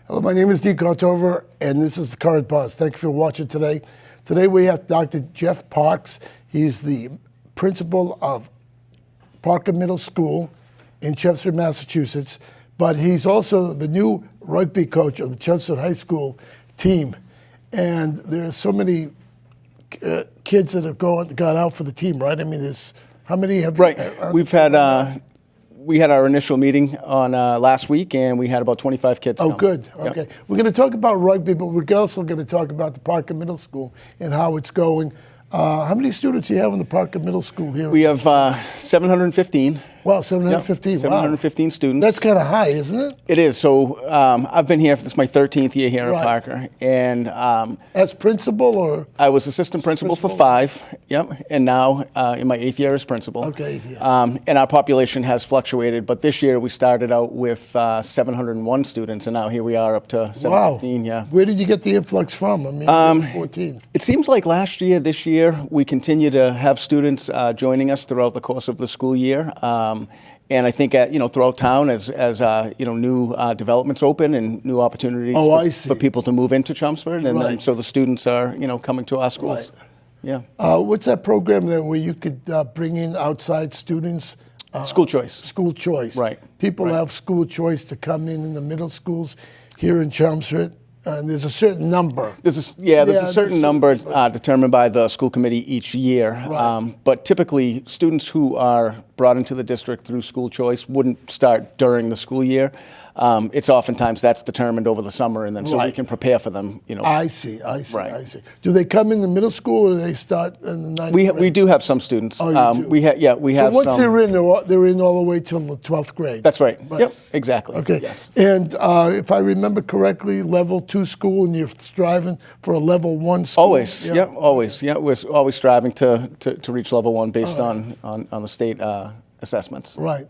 Hello, my name is Dean Contover, and this is the Current Buzz. Thank you for watching today. Today we have Dr. Jeff Parks. He's the principal of Parker Middle School in Chelmsford, Massachusetts, but he's also the new rugby coach of the Chelmsford High School team. And there are so many kids that have gone out for the team, right? I mean, there's how many have? Right. We had our initial meeting on last week, and we had about 25 kids. Oh, come. good. Okay. Yep. We're going to talk about rugby, but we're also going to talk about the Parker Middle School and how it's going. How many students do you have in the Parker Middle School here? We have 715. Wow, 715. Yep, 715 students. That's kind of high, isn't it? It is. So I've been here. This is my 13th year here at Parker, and as principal, or I was assistant principal for 5. Yep, and now in my 8th year as principal. Okay, 8th year. And our population has fluctuated, but this year we started out with 701 students, and now here we are up to 715. Wow. Yeah. Where did you get the influx from? I mean, 14. It seems like last year, this year, we continue to have students joining us throughout the course of the school year. And I think throughout town, as new developments open and new opportunities for people to move into Chelmsford, and then, so the students are coming to our schools. Right. Yeah. What's that program there where you could bring in outside students? School choice. School choice. Right. People have school choice to come in the middle schools here in Chelmsford. And there's a certain number. There's a certain number determined by the school committee each year. Right. But typically, students who are brought into the district through school choice wouldn't start during the school year. It's oftentimes that's determined over the summer, and then so we can prepare for them. I see. Do they come in the middle school, or do they start in the ninth grade? We do have some students. Oh, you do? We have. So once some, they're in all the way till the 12th grade. That's right. Yep. Exactly. Okay. Yes. And if I remember correctly, level 2 school, and you're striving for a level 1 school. Always. Yeah. Yep. Always. Yeah. We're always striving to reach level 1 based on the state assessments. Right.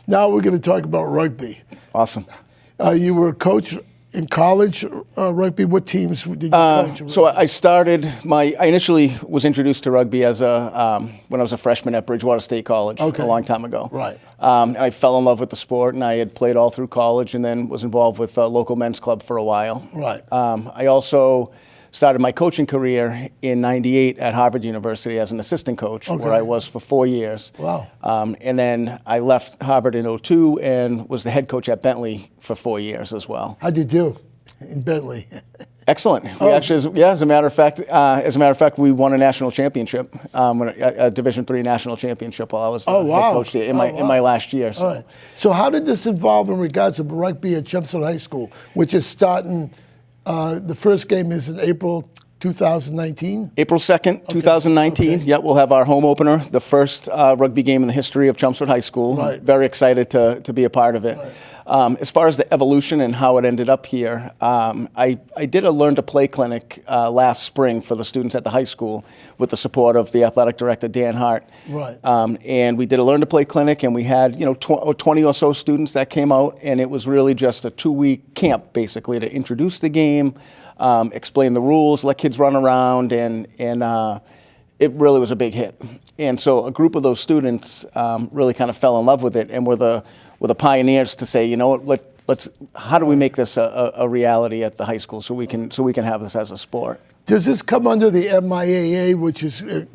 Now we're going to talk about rugby. Awesome. You were a coach in college rugby. What teams did you coach? So I initially was introduced to rugby as when I was a freshman at Bridgewater State College a long time ago. Right. I fell in love with the sport, and I had played all through college, and then was involved with a local men's club for a while. Right. I also started my coaching career in '98 at Harvard University as an assistant coach, where I was for 4 years. Wow. And then I left Harvard in '02 and was the head coach at Bentley for 4 years as well. How'd you do in Bentley? Excellent. We actually, as a matter of fact, we won a national championship, a Division III national championship while I was head coach there in my last year. So. All right. So how did this evolve in regards to rugby at Chelmsford High School, which is starting? The first game is in April 2019? April 2nd, 2019. Okay. Yep, we'll have our home opener, the first rugby game in the history of Chelmsford High School. Right. Very excited to be a part of it. Right. As far as the evolution and how it ended up here, I did a Learn to Play clinic last spring for the students at the high school with the support of the athletic director, Dan Hart. Right. And we did a Learn to Play clinic, and we had 20 or so students that came out, and it was really just a 2-week camp, basically, to introduce the game, explain the rules, let kids run around, and it really was a big hit. And so a group of those students really kind of fell in love with it, and were the pioneers to say, let's how do we make this a reality at the high school so we can have this as a sport. Does this come under the MIAA, which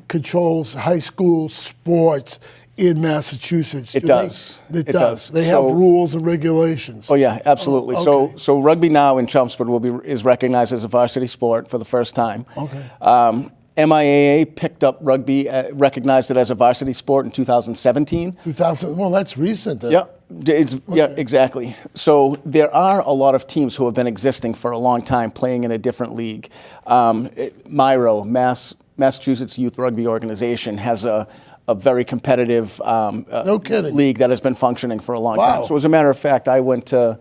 controls high school sports in Massachusetts? It does. It does. They have rules and regulations. Oh yeah, absolutely. Okay. So rugby now in Chelmsford is recognized as a varsity sport for the first time. Okay. MIAA picked up rugby, recognized it as a varsity sport in 2017. Well, that's recent. Yeah. Yeah, exactly. So there are a lot of teams who have been existing for a long time playing in a different league. MIRO, Massachusetts Youth Rugby Organization, has a very competitive league that has been functioning for a long time. So as a matter of fact, I went to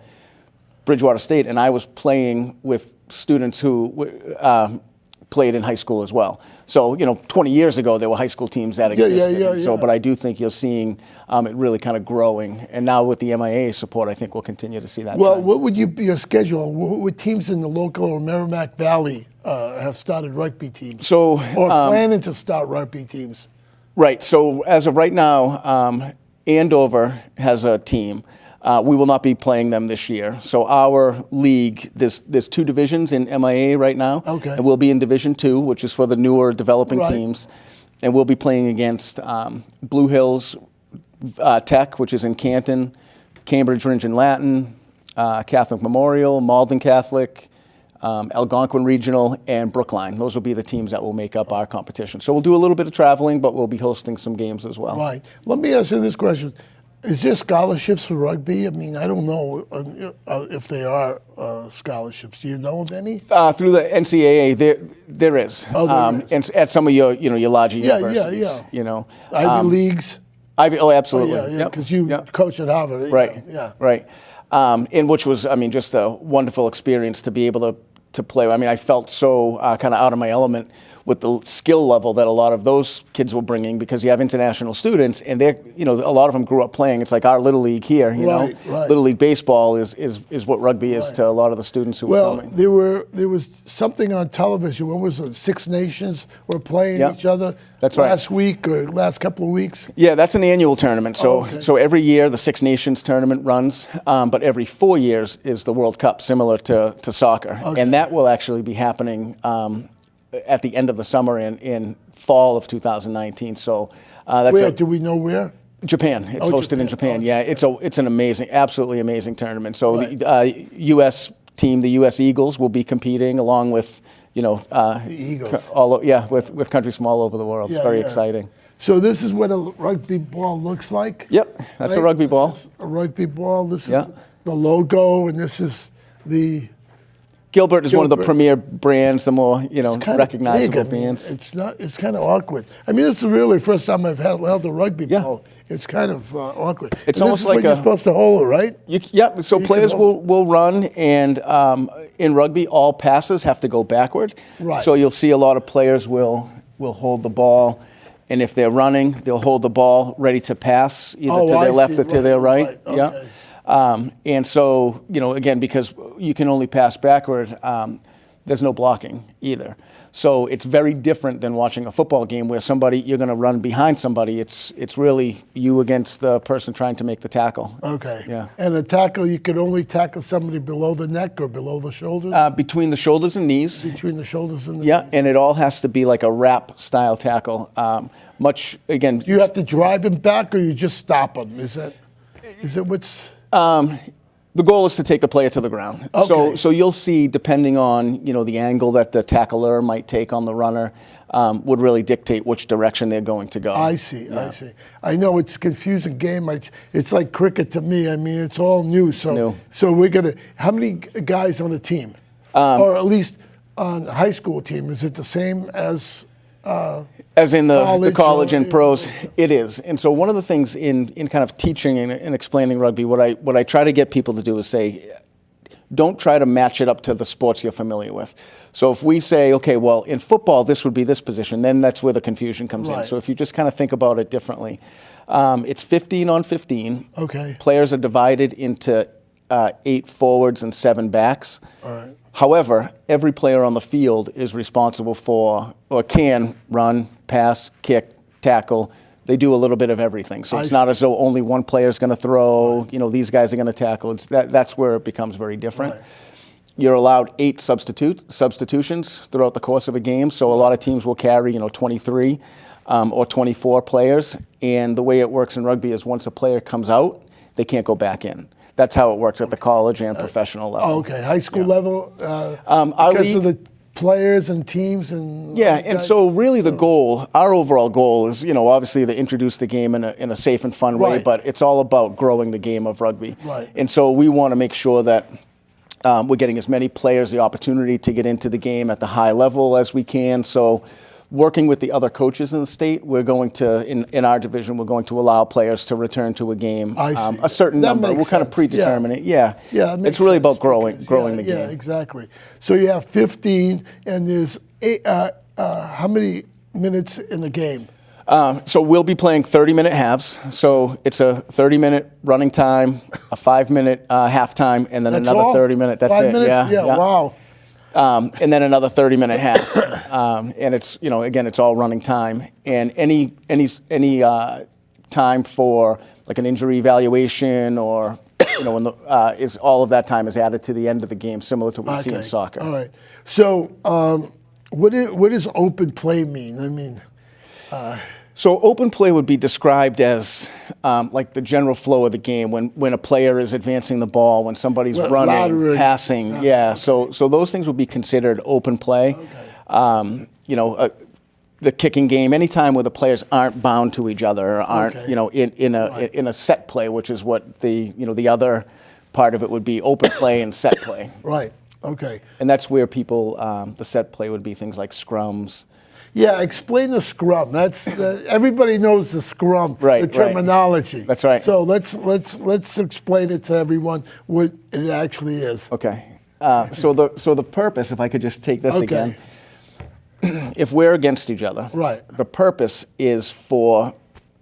Bridgewater State, and I was playing with students who played in high school as well. So, 20 years ago, there were high school teams that existed. Yeah. So, but I do think you're seeing it really kind of growing. And now with the MIA support, I think we'll continue to see that. Well, trend. what would be your schedule? What teams in the local or Merrimack Valley have started rugby teams? Or planning to start rugby teams? Right. So as of right now, Andover has a team. We will not be playing them this year. So our league, there's 2 divisions in MIA right now. Okay. And we'll be in Division 2, which is for the newer developing Right. teams. And we'll be playing against Blue Hills Tech, which is in Canton, Cambridge Ridge and Latin, Catholic Memorial, Malden Catholic, Algonquin Regional, and Brookline. Those will be the teams that will make up our competition. So we'll do a little bit of traveling, but we'll be hosting some games as well. Right. Let me ask you this question. Is there scholarships for rugby? I mean, I don't know if there are scholarships. Do you know of any? Through the NCAA, there is. Oh, there is. And at some of your larger universities. Yeah. You know, Ivy Leagues? Oh, absolutely. Yeah, because you coach at Harvard. Right. Yeah. Right. And which was, just a wonderful experience to be able to play. I mean, I felt so kind of out of my element with the skill level that a lot of those kids were bringing, because you have international students, and they're, a lot of them grew up playing. It's like our little league here, Right. Little league baseball is what rugby is to a lot of the students who were coming. There was something on television. When was it? 6 Nations were playing Yep. each other. That's right. Last week or last couple of weeks. Yeah, that's an annual tournament. So, okay. so every year the 6 Nations tournament runs, but every 4 years is the World Cup, similar to soccer, Okay. and that will actually be happening at the end of the summer in fall of 2019. So that's Do we know where? Japan. It's hosted in Japan. Oh, Yeah, it's an amazing, absolutely amazing tournament. So the U.S. team, the U.S. Eagles, will be competing along with The Eagles. with countries from all over the world. It's very exciting. So this is what a rugby ball looks like? Yep, that's a rugby ball. This is a rugby ball. This Yeah. is the logo, and this is the Gilbert is one of the Gilbert. premier brands, the more kind recognizable of big. I mean, brands. It's kind of awkward. I mean, this is really the first time I've held a rugby Yeah. ball. It's kind of awkward. It's And almost this is like when you're a- supposed to hold it, right? Yep. So You players can will run, and in rugby, all passes have to go backward. Right. So you'll see a lot of players will hold the ball, and if they're running, they'll hold the ball ready to pass either to I their left see. or to their right. Right. Yeah. Okay. And so again, because you can only pass backward, there's no blocking either. So it's very different than watching a football game where you're going to run behind somebody. It's really you against the person trying to make the tackle. Okay. Yeah. And a tackle, you could only tackle somebody below the neck or below the shoulders? Between the shoulders and knees. Between the shoulders and the Yeah, knees. and it all has to be like a wrap style tackle. Again, Do you have to drive him back, or you just stop him? Is it what's... the goal is to take the player to the ground. Okay. So you'll see, depending on the angle that the tackler might take on the runner, would really dictate which direction they're going to go. I see. I know it's a confusing game. It's like cricket to me. I mean, it's all new. So, new. so we're gonna. How many guys on the team, or at least on the high school team? Is it the same as? As in the college or- and pros, it is. And so one of the things in kind of teaching and explaining rugby, what I try to get people to do is say, don't try to match it up to the sports you're familiar with. So if we say, okay, well, in football, this would be this position, then that's where the confusion comes in. Right. So if you just kind of think about it differently, it's 15 on 15. Okay. Players are divided into 8 forwards and 7 backs. All right. However, every player on the field is responsible for, or can run, pass, kick, tackle. They do a little bit of everything. So it's not as though only one player is going to throw, these guys are going to tackle. That's where it becomes very different. Right. You're allowed 8 substitutions throughout the course of a game. So a lot of teams will carry, 23 or 24 players. And the way it works in rugby is once a player comes out, they can't go back in. That's how it works at the college and professional level. Oh, okay, high school level. Our Because of league- the players and teams and. Yeah, and so really the goal, our overall goal is, obviously to introduce the game in a safe and fun way, Right. but it's all about growing the game of rugby. Right. And so we want to make sure that we're getting as many players the opportunity to get into the game at the high level as we can. So working with the other coaches in the state, we're going to, in our division, we're going to allow players to return to a game, I see. a certain That number. makes We'll kind of sense. predetermine it. Yeah. Yeah, it makes it's really sense about growing because- the Yeah, game. exactly. So you have 15, and there's 8. How many minutes in the game? So we'll be playing 30-minute halves. So it's a 30-minute running time, a 5-minute halftime, and then That's another all? 30-minute. That's 5 it. minutes? Yeah. Wow. And then another 30-minute half. And it's again it's all running time. And any time for like an injury evaluation or when is all of that time is added to the end of the game, similar to what we see in soccer. All right. So, what does open play mean? I mean, so open play would be described as like the general flow of the game when a player is advancing the ball, when somebody's running, laterally. passing. Yeah. So those things would be considered open play. Okay. The kicking game, anytime where the players aren't bound to each other, or aren't in a set play, which is what the other part of it would be, open play and set play. Right. Okay. And that's where people the set play would be things like scrums. Yeah, explain the scrum. That's everybody knows the scrum, Right, the terminology. That's right. So let's explain it to everyone what it actually is. Okay. So the purpose, if I could just take this Okay. again, if we're against each other, Right. the purpose is for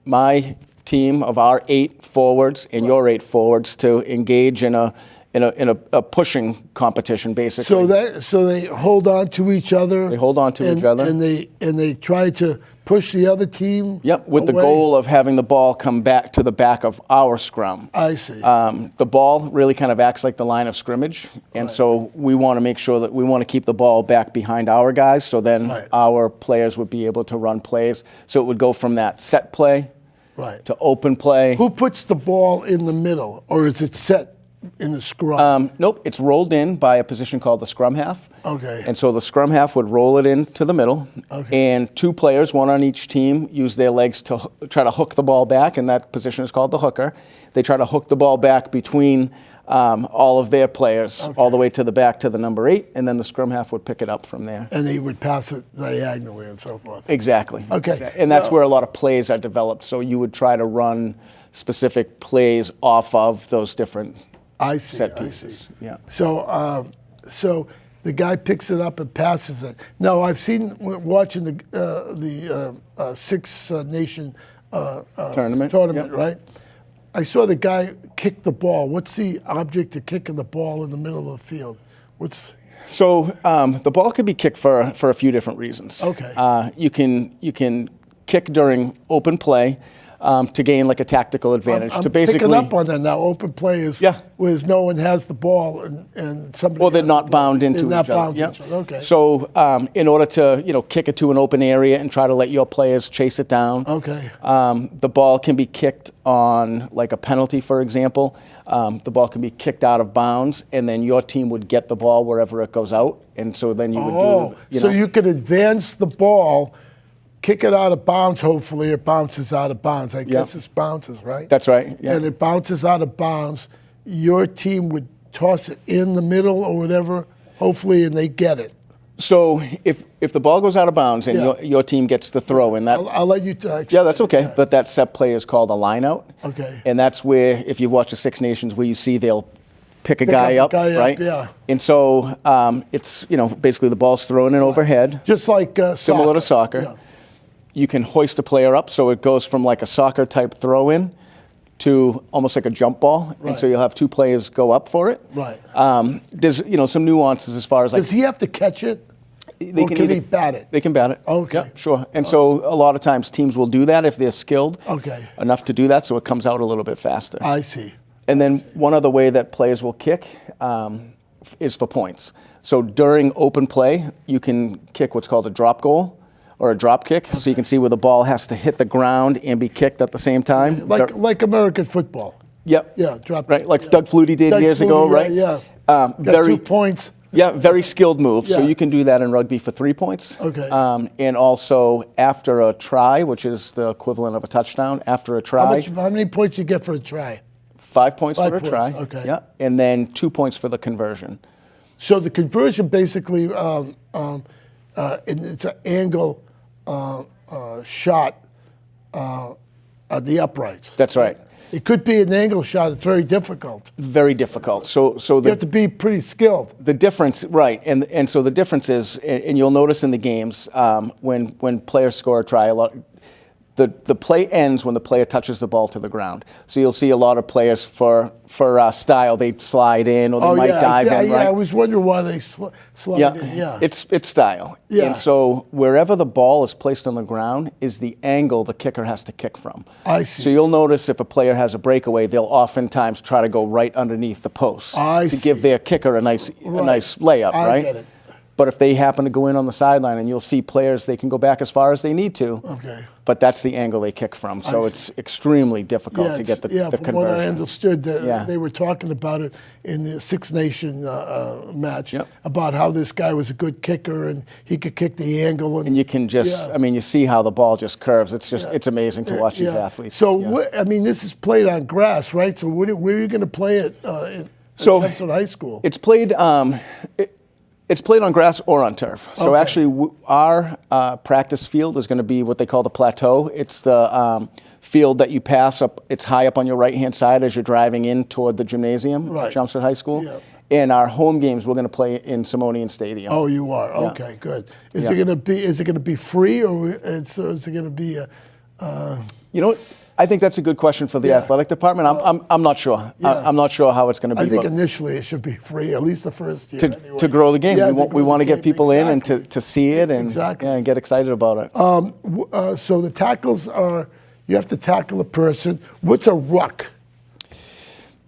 my team of our 8 forwards and your 8 forwards to engage in a pushing competition, basically. So they hold on to each other. They hold on to each other. and they try to push the other team. Yep, with the away. goal of having the ball come back to the back of our scrum. I see. The ball really kind of acts like the line of scrimmage, and so we want to make sure that we want to keep the ball back behind our guys, so then Right. our players would be able to run plays. So it would go from that set play Right. to open play. Who puts the ball in the middle, or is it set in the scrum? Nope, it's rolled in by a position called the scrum half. Okay. And so the scrum half would roll it into the middle, Okay. and 2 players, one on each team, use their legs to try to hook the ball back, and that position is called the hooker. They try to hook the ball back between all of their players, all the way to the back to the number 8, and then the scrum half would pick it up from there. And they would pass it diagonally and so forth. Exactly. Okay. And that's where a lot of plays are developed. So you would try to run specific plays off of those different I see. set I pieces. see. Yeah. So the guy picks it up and passes it. Now I've seen watching the Six Nation Tournament. Yep. right? I saw the guy kick the ball. What's the object of kicking the ball in the middle of the field? So the ball could be kicked for a few different reasons. Okay. You can kick during open play to gain like a tactical advantage. I'm to basically picking up on that now. Open play is where no one has the ball and somebody. Well, they're has not the ball. bound into They're each not other. bound to each other. Okay. So in order to kick it to an open area and try to let your players chase it down. Okay. The ball can be kicked on like a penalty, for example. The ball can be kicked out of bounds, and then your team would get the ball wherever it goes out, and so then you would do. So you could advance the ball, kick it out of bounds. Hopefully, it bounces out of bounds. I guess it bounces, right? That's right. Yeah. And it bounces out of bounds. Your team would toss it in the middle or whatever, hopefully, and they get it. So if the ball goes out of bounds and your team gets the throw in, that I'll let you. yeah, that's okay. Yeah. But that set play is called a line out. Okay. And that's where, if you've watched the Six Nations, where you see they'll pick a guy up, right? Yeah. And so it's basically the ball's thrown in overhead, Just like similar to soccer. Yeah. You can hoist a player up, so it goes from like a soccer type throw in to almost like a jump ball, and so you'll have 2 players go up for it. Right. There's some nuances as far as like. Does he have to catch it? Or can he bat it? They can bat it. Okay. Yeah, sure. And so a lot of times teams will do that if they're skilled enough to do that, so it comes out a little bit faster. I see. And then one other way that players will kick is for points. So during open play, you can kick what's called a drop goal or a drop kick, so you can see where the ball has to hit the ground and be kicked at the same time. Like American football. Yep. Yeah, drop. Right, like Doug Flutie did years ago, right? Yeah. Got Very 2 points. Yeah, very skilled move. So Yeah. you can do that in rugby for 3 points. Okay. And also after a try, which is the equivalent of a touchdown, after a try. How many points do you get for a try? 5 points 5 for a points, try. okay. Yeah. And then 2 points for the conversion. So the conversion basically, it's an angle shot at the uprights. That's right. It could be an angle shot. It's very difficult. Very difficult. So You have to be pretty skilled. the difference, right? And so the difference is, and you'll notice in the games when players score a try, The play ends when the player touches the ball to the ground. So you'll see a lot of players for style, they slide in or they might dive in, right? I was wondering why they slide in. Yeah, It's style. Yeah. And so wherever the ball is placed on the ground is the angle the kicker has to kick from. I see. So you'll notice if a player has a breakaway, they'll oftentimes try to go right underneath the post to give their kicker a nice layup, right? I get it. But if they happen to go in on the sideline, and you'll see players, they can go back as far as they need to. Okay. But that's the angle they kick from. So it's extremely difficult to get the from conversion. what I understood, they were talking about it in the Six Nation match about how this guy was a good kicker and he could kick the angle. And you can just, I mean, you see how the ball just curves. It's just, it's amazing to watch these athletes. So, I mean, this is played on grass, right? So where are you going to play it in Chelmsford High School? It's played... It's played on grass or on turf. So actually, our practice field is going to be what they call the plateau. It's the field that you pass up. It's high up on your right-hand side as you're driving in toward the gymnasium at Chelmsford High School. Yeah. And our home games, we're going to play in Simonian Stadium. Oh, you are? Okay, good. Is it going to be free, or is it going to be You know what? I think that's a good question for the athletic department. I'm not sure. I'm not sure how it's going to be. I think initially it should be free, at least the first year. To grow the game. We want to get people in and to see it and, and get excited about it. So the tackles are, you have to tackle a person. What's a ruck?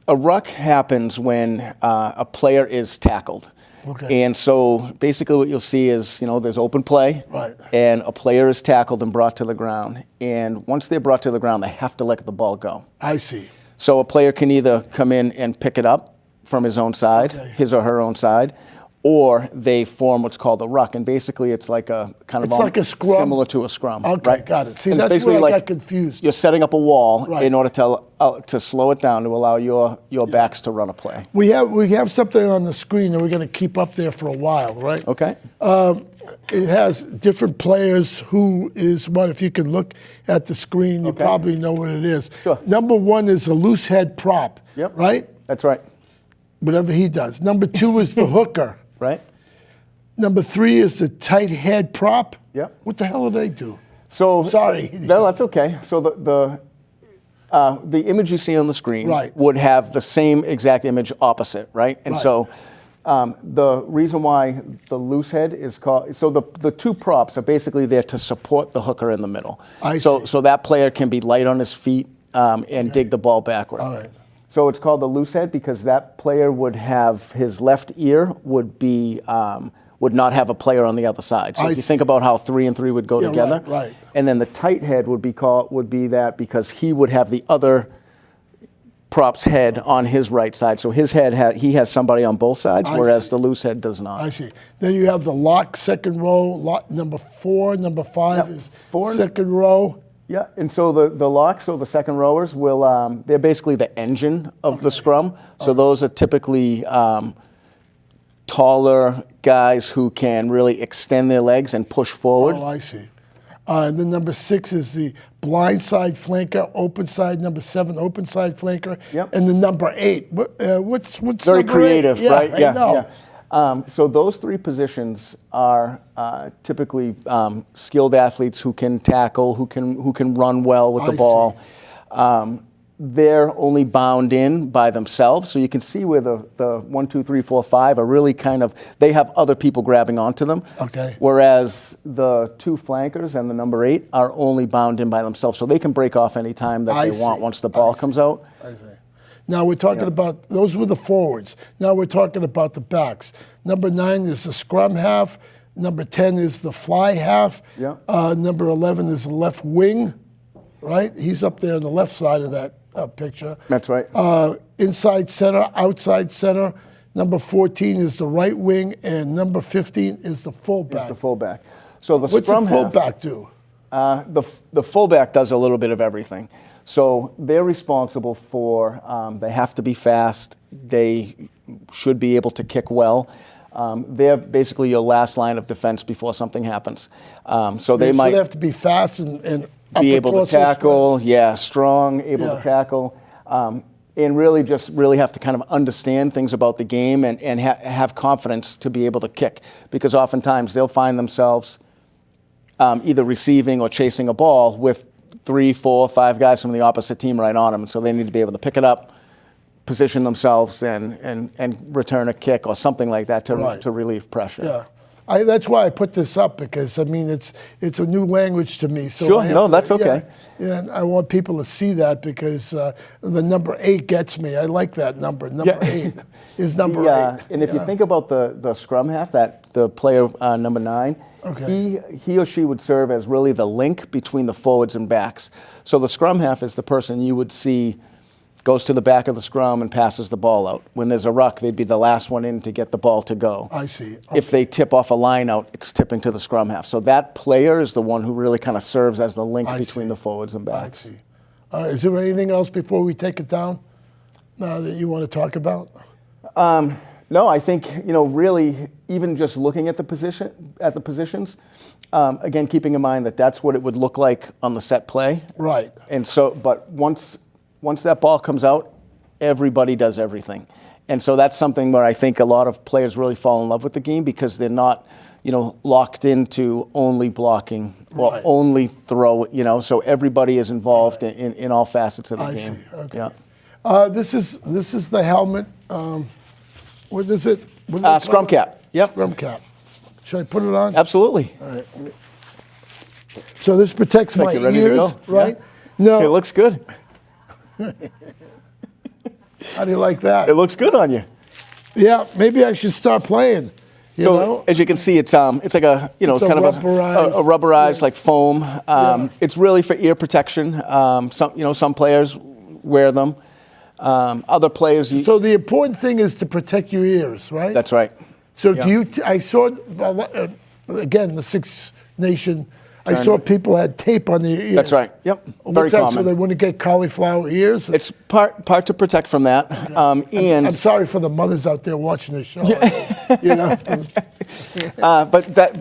A ruck happens when a player is tackled. Okay. And so basically what you'll see is, there's open play, and a player is tackled and brought to the ground. And once they're brought to the ground, they have to let the ball go. I see. So a player can either come in and pick it up from his own side, his or her own side, or they form what's called a ruck. And basically it's like a kind of like a scrum. Similar to a scrum. Okay, got it. See, that's where I got confused. You're setting up a wall in order to slow it down to allow your backs to run a play. We have something on the screen that we're going to keep up there for a while, right? Okay. It has different players who is what. If you can look at the screen, you probably know what it is. Sure. Number one is a loose head prop, right? That's right. Whatever he does. Number two is the hooker. Right. Number three is the tight head prop. Yep. What the hell do they do? So sorry. No, that's okay. So the image you see on the screen would have the same exact image opposite, right? And so the reason why the loose head is called, so the two props are basically there to support the hooker in the middle. So that player can be light on his feet and dig the ball backward. All right. So it's called the loose head because that player would have his left ear would not have a player on the other side. So if you think about how 3 and 3 would go together, right. And then the tight head would be that because he would have the other prop's head on his right side. So his head he has somebody on both sides, whereas the loose head does not. I see. Then you have the lock second row, number 4, number 5 is second row. Yeah, and so the locks, so the second rowers will, they're basically the engine of the scrum. So those are typically taller guys who can really extend their legs and push forward. Oh, I see. And then number 6 is the blind side flanker, open side, number 7, open side flanker. Yep. And then number 8. What's very creative, 8? right? I know. So those 3 positions are typically skilled athletes who can tackle, who can run well with the ball. They're only bound in by themselves, so you can see where the 1, 2, 3, 4, 5 are really kind of, they have other people grabbing onto them. Okay. Whereas the 2 flankers and the number 8 are only bound in by themselves, so they can break off any time that they want once the ball comes out. I see. Now we're talking about, those were the forwards. Now we're talking about the backs. Number 9 is the scrum half. Number 10 is the fly half. Yeah. Number 11 is the left wing, right? He's up there on the left side of that picture. That's right. Inside center, outside center. Number 14 is the right wing, and number 15 is the fullback. It's the fullback. So the What's scrum the fullback do? The fullback does a little bit of everything. So they're responsible for, they have to be fast, they should be able to kick well. They're basically your last line of defense before something happens. So they have to be fast and be able to tackle, strong, able to tackle. And really have to kind of understand things about the game and have confidence to be able to kick. Because oftentimes they'll find themselves either receiving or chasing a ball with 3, 4, 5 guys from the opposite team right on them, and so they need to be able to pick it up, position themselves, and return a kick or something like that to relieve pressure. Yeah. That's why I put this up, because I mean it's a new language to me. So Sure, no, that's okay. Yeah, and I want people to see that, because the number 8 gets me. I like that number. Number 8 is number 8. And if you think about the scrum half, the player number 9, he or she would serve as really the link between the forwards and backs. So the scrum half is the person you would see goes to the back of the scrum and passes the ball out. When there's a ruck, they'd be the last one in to get the ball to go. I see. Okay. If they tip off a line out, it's tipping to the scrum half. So that player is the one who really kind of serves as the link between the forwards and backs. I see. Is there anything else before we take it down that you want to talk about? No, I think, really, even just looking at the positions, again, keeping in mind that that's what it would look like on the set play. Right. And so, but once that ball comes out, everybody does everything. And so that's something where I think a lot of players really fall in love with the game, because they're not, locked into only blocking or only throw, so everybody is involved in all facets of the game. I see. Okay. Yeah. This is the helmet. What is it? Scrum cap. Yep. Scrum cap. Should I put it on? Absolutely. All right. So this protects my you're ready to ears, go. right? Yeah. No. It looks good. How do you like that? It looks good on you. Yeah, maybe I should start playing. You know? As you can see, it's like a kind of a rubberized like foam. It's really for ear protection. Some players wear them. Other players. So the important thing is to protect your ears, right? That's right. So do you? I saw again the Six Nation. I saw people had tape on their ears. That's right. Yep. Very What's that, common. so they wouldn't get cauliflower ears? It's part to protect from that. And I'm sorry for the mothers out there watching this show. But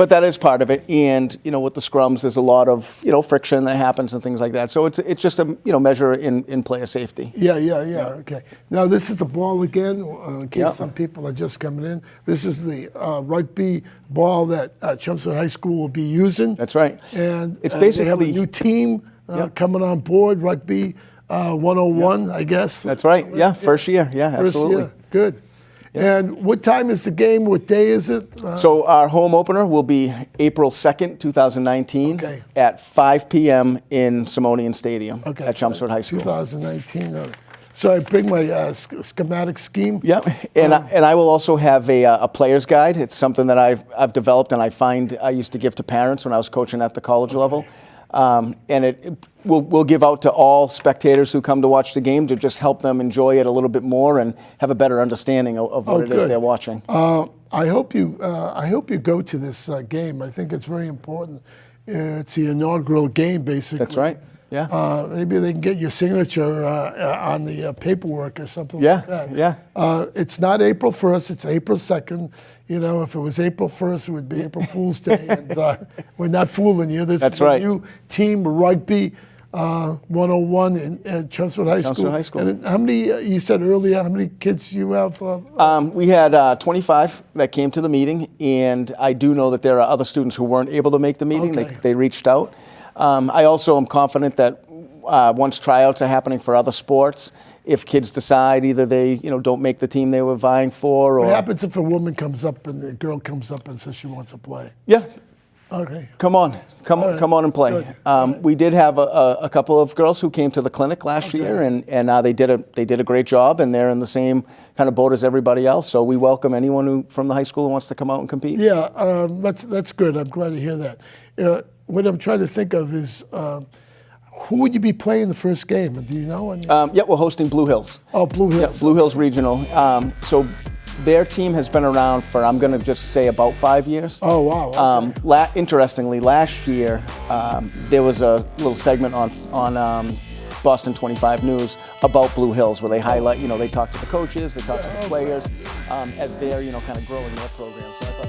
that is part of it. And with the scrums, there's a lot of friction that happens and things like that. So it's just a measure in player safety. Yeah. Okay. Now this is the ball again. In case some people are just coming in, this is the rugby ball that Chelmsford High School will be using. That's right. And it's basically they have a new team coming on board, Rugby 101, I guess. That's right. Yeah, first year. Yeah, absolutely. First year. Good. Yeah. And what time is the game? What day is it? So our home opener will be April 2nd, 2019 at 5 p.m. in Simonian Stadium at Chelmsford High School. 2019. So I bring my schematic scheme. Yep, and I will also have a player's guide. It's something that I've developed, and I used to give to parents when I was coaching at the college level. And we'll give out to all spectators who come to watch the game to just help them enjoy it a little bit more and have a better understanding of what it is they're watching. I hope you go to this game. I think it's very important. It's the inaugural game, basically. That's right. Yeah. Maybe they can get your signature on the paperwork or something like that. Yeah. It's not April 1st, it's April 2nd. If it was April 1st, it would be April Fool's Day. And we're not fooling you. This is a new team, Rugby 101 in Chelmsford High School. And how many, you said earlier, how many kids you have? We had 25 that came to the meeting, and I do know that there are other students who weren't able to make the meeting. They reached out. I also am confident that once tryouts are happening for other sports, if kids decide either they don't make the team they were vying for, or what happens if a woman comes up and a girl comes up and says she wants to play? Yeah. Okay. Come on and play. We did have a couple of girls who came to the clinic last year, and they did a great job, and they're in the same kind of boat as everybody else. So we welcome anyone from the high school who wants to come out and compete. Yeah, that's good. I'm glad to hear that. What I'm trying to think of is who would you be playing the first game? Do you know? We're hosting Blue Hills. Oh, Blue Hills. Yeah, Blue Hills Regional. So their team has been around for, I'm going to just say, about 5 years. Oh, wow. Okay. Interestingly, last year there was a little segment on Boston 25 News about Blue Hills, where they highlight, they talk to the coaches, they talk to the players as they're, kind of growing their program. So I thought